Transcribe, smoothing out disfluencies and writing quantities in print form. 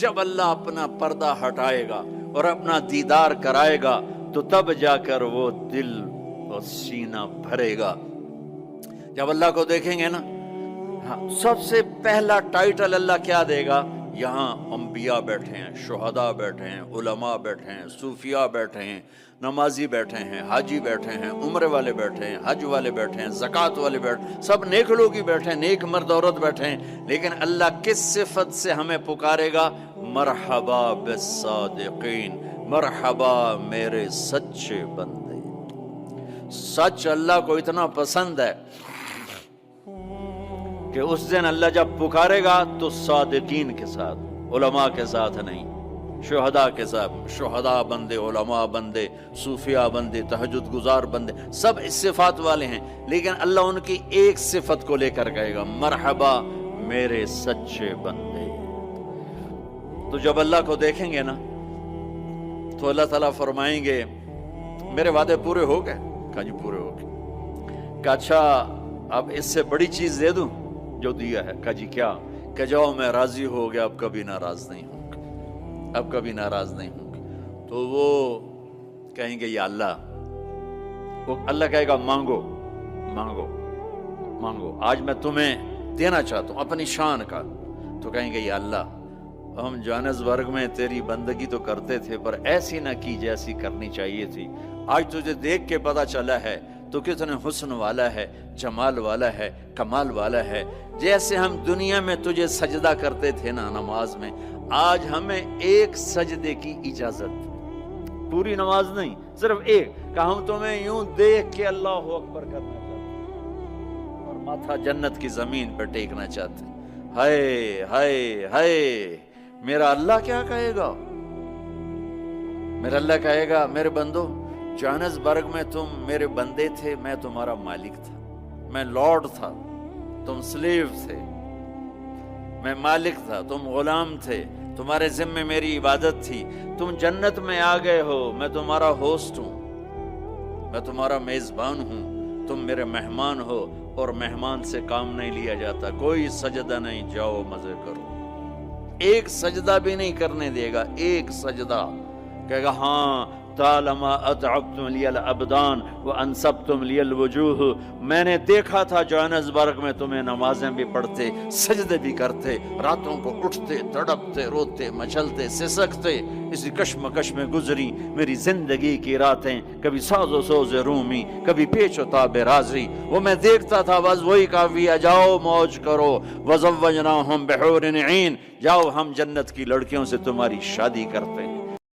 جب اللہ اپنا پردہ ہٹائے گا اور اپنا دیدار کرائے گا تو تب جا کر وہ دل اور سینہ بھرے گا۔ جب اللہ کو دیکھیں گے نا، سب سے پہلا ٹائٹل اللہ کیا دے گا؟ یہاں انبیاء بیٹھے ہیں، شہداء بیٹھے ہیں، علماء بیٹھے ہیں، صوفیاء بیٹھے ہیں، نمازی بیٹھے ہیں، حاجی بیٹھے ہیں، عمرے والے بیٹھے ہیں، حج والے بیٹھے ہیں، زکوٰۃ والے بیٹھے ہیں، سب نیک لوگ ہی بیٹھے ہیں، نیک مرد عورت بیٹھے ہیں۔ لیکن اللہ کس صفت سے ہمیں پکارے گا؟ مرحبا بالصادقین، مرحبا میرے سچے بندے۔ سچ اللہ کو اتنا پسند ہے کہ اس دن اللہ جب پکارے گا تو صادقین کے ساتھ، علماء کے ساتھ نہیں، شہداء کے ساتھ۔ شہداء بندے، علماء بندے، صوفیاء بندے، تہجد گزار بندے، سب اس صفات والے ہیں، لیکن اللہ ان کی ایک صفت کو لے کر کہے گا، مرحبا میرے سچے بندے۔ تو جب اللہ کو دیکھیں گے نا تو اللہ تعالیٰ فرمائیں گے میرے وعدے پورے ہو گئے؟ کہا جی پورے ہو گئے۔ کہا اچھا اب اس سے بڑی چیز دے دوں جو دیا ہے؟ کہا جی کیا؟ کہ جاؤ میں راضی ہو گیا، اب کبھی ناراض نہیں ہوں گا، اب کبھی ناراض نہیں ہوں گا۔ تو وہ کہیں گے یا اللہ، وہ اللہ کہے گا مانگو مانگو مانگو، آج میں تمہیں دینا چاہتا ہوں اپنی شان کا۔ تو کہیں گے یا اللہ ہم جوہانسبرگ میں تیری بندگی تو کرتے تھے پر ایسی نہ کی جیسی کرنی چاہیے تھی، آج تجھے دیکھ کے پتہ چلا ہے تو کتنے حسن والا ہے، جمال والا ہے، کمال والا ہے۔ جیسے ہم دنیا میں تجھے سجدہ کرتے تھے نا نماز میں، آج ہمیں ایک سجدے کی اجازت، پوری نماز نہیں، صرف ایک، کہ ہم تمہیں یوں دیکھ کے اللہ اکبر کرنا چاہتے ہیں اور ماتھا جنت کی زمین پہ ٹیکنا چاہتے ہیں۔ ہائے ہائے ہائے، میرا اللہ کیا کہے گا؟ میرا اللہ کہے گا میرے بندو، جوہانسبرگ میں تم میرے بندے تھے، میں تمہارا مالک تھا، میں لارڈ تھا، تم سلیو تھے، میں مالک تھا، تم غلام تھے، تمہارے ذمہ میری عبادت تھی۔ تم جنت میں آ گئے ہو، میں تمہارا ہوسٹ ہوں، میں تمہارا میزبان ہوں، تم میرے مہمان ہو، اور مہمان سے کام نہیں لیا جاتا، کوئی سجدہ نہیں، جاؤ مزے کرو۔ ایک سجدہ بھی نہیں کرنے دے گا، ایک سجدہ، کہے گا ہاں طالما اتعبتم لی الابدان وانصبتم لی الوجوہ، میں نے دیکھا تھا جوہانسبرگ میں تمہیں نمازیں بھی پڑھتے، سجدے بھی کرتے، راتوں کو اٹھتے، تڑپتے، روتے، مچلتے، سسکتے، اسی کشمکش میں گزری میری زندگی کی راتیں، کبھی ساز و سوز رومی، کبھی پیچ و تاب رازی، وہ میں دیکھتا تھا، بس وہی کافی ہے، جاؤ موج کرو۔ وزوجناہم بحور عین، جاؤ ہم جنت کی لڑکیوں سے تمہاری شادی کرتے ہیں۔